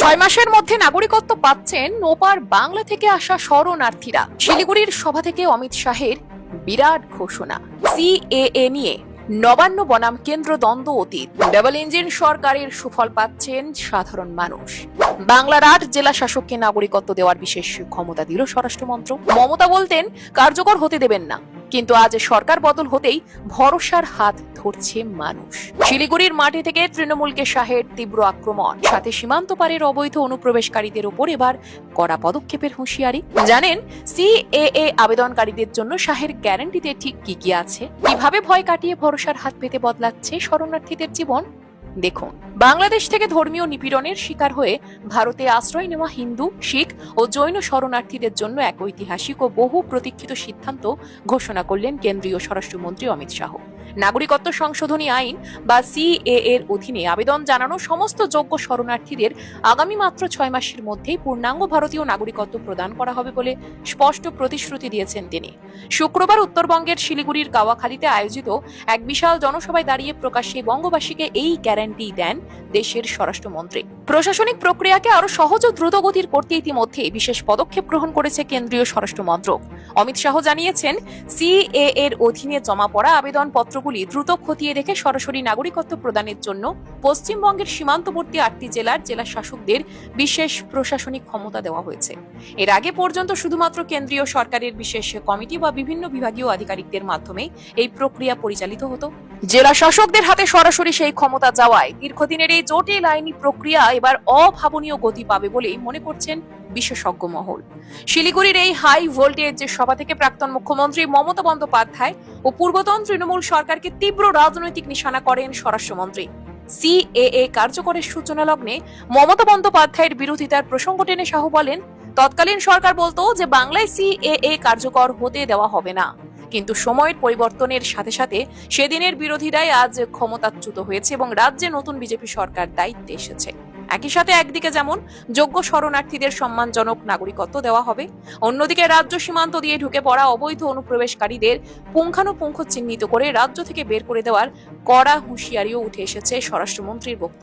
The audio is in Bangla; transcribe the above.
6 মাসের মধ্যে নাগরিকত্ব পাচ্ছেন ওপার বাংলা থেকে আসা শরণার্থীরা। শিলিগুড়ির সভা থেকে অমিত শাহের বিরাট ঘোষণা। সিএএ নিয়ে নবান্ন বনাম কেন্দ্র দ্বন্দ্ব অতীত। ডাবল ইঞ্জিন সরকারের সুফল পাচ্ছেন সাধারণ মানুষ। বাংলার 8 জেলা শাসককে নাগরিকত্ব দেওয়ার বিশেষ ক্ষমতা দিল স্বরাষ্ট্রমন্ত্র। মমতা বলতেন কার্যকর হতে দেবেন না, কিন্তু আজ সরকার বদল হতেই ভরসার হাত ধরছে মানুষ। শিলিগুড়ির মাটি থেকে তৃণমূলকে শাহের তীব্র আক্রমণ, সাথে সীমান্ত পারের অবৈধ অনুপ্রবেশকারীদের উপর এবার কড়া পদক্ষেপের হুঁশিয়ারি। জানেন সিএএ আবেদনকারীদের জন্য শাহের গ্যারান্টিতে ঠিক কি কি আছে, কিভাবে ভয় কাটিয়ে ভরসার হাত পেতে বদলাচ্ছে শরণার্থীদের জীবন। দেখুন, বাংলাদেশ থেকে ধর্মীয় নিপীড়নের শিকার হয়ে ভারতে আশ্রয় নেওয়া হিন্দু, শিখ ও জৈন শরণার্থীদের জন্য এক ঐতিহাসিক ও বহু প্রতীক্ষিত সিদ্ধান্ত ঘোষণা করলেন কেন্দ্রীয় স্বরাষ্ট্রমন্ত্রী অমিত শাহ। নাগরিকত্ব সংশোধনী আইন বা সিএএ এর অধীনে আবেদন জানানো সমস্ত যোগ্য শরণার্থীদের আগামী মাত্র 6 মাসের মধ্যেই পূর্ণাঙ্গ ভারতীয় নাগরিকত্ব প্রদান করা হবে বলে স্পষ্ট প্রতিশ্রুতি দিয়েছেন তিনি। শুক্রবার উত্তরবঙ্গের শিলিগুড়ির গাওয়াখালীতে আয়োজিত এক বিশাল জনসভায় দাঁড়িয়ে প্রকাশ্যে বঙ্গবাসীকে এই গ্যারান্টি দেন দেশের স্বরাষ্ট্রমন্ত্রী। প্রশাসনিক প্রক্রিয়াকে আরো সহজ ও দ্রুতগতির করতে ইতিমধ্যে বিশেষ পদক্ষেপ গ্রহণ করেছে কেন্দ্রীয় স্বরাষ্ট্র মন্ত্রক। অমিত শাহ জানিয়েছেন, সিএএ এর অধীনে জমা পড়া আবেদনপত্রগুলি দ্রুত খতিয়ে দেখে সরাসরি নাগরিকত্ব প্রদানের জন্য পশ্চিমবঙ্গের সীমান্তবর্তী 8টি জেলার জেলা শাসকদের বিশেষ প্রশাসনিক ক্ষমতা দেওয়া হয়েছে। এর আগে পর্যন্ত শুধুমাত্র কেন্দ্রীয় সরকারের বিশেষ কমিটি বা বিভিন্ন বিভাগীয় আধিকারিকদের মাধ্যমে এই প্রক্রিয়া পরিচালিত হতো। জেলা শাসকদের হাতে সরাসরি সেই ক্ষমতা যাওয়ায় দীর্ঘদিনের এই জটিল আইনি প্রক্রিয়া এবার অভাবনীয় গতি পাবে বলেই মনে করছেন বিশেষজ্ঞ মহল। শিলিগুড়ির এই হাই ভোল্টেজ সভা থেকে প্রাক্তন মুখ্যমন্ত্রী মমতা বন্দ্যোপাধ্যায় ও পূর্বতন তৃণমূল সরকারকে তীব্র রাজনৈতিক নিশানা করেন স্বরাষ্ট্রমন্ত্রী। সিএএ কার্যকরের সূচনা লগ্নে মমতা বন্দ্যোপাধ্যায়ের বিরোধিতার প্রসঙ্গ টেনে শাহ বলেন, তৎকালীন সরকার বলতো যে বাংলায় সিএএ কার্যকর হতে দেওয়া হবে না, কিন্তু সময়ের পরিবর্তনের সাথে সাথে সেদিনের বিরোধীরাই আজ ক্ষমতাচ্যুত হয়েছে এবং রাজ্যে নতুন বিজেপি সরকার দায়িত্বে এসেছে। একই সাথে একদিকে যেমন যোগ্য শরণার্থীদের সম্মানজনক নাগরিকত্ব দেওয়া হবে, অন্যদিকে রাজ্য সীমান্ত দিয়ে ঢুকে পড়া অবৈধ অনুপ্রবেশকারীদের পুঙ্খানুপুঙ্খ চিহ্নিত করে রাজ্য থেকে বের করে দেওয়ার কড়া হুঁশিয়ারিও উঠে এসেছে স্বরাষ্ট্রমন্ত্রীর বক্তব্য।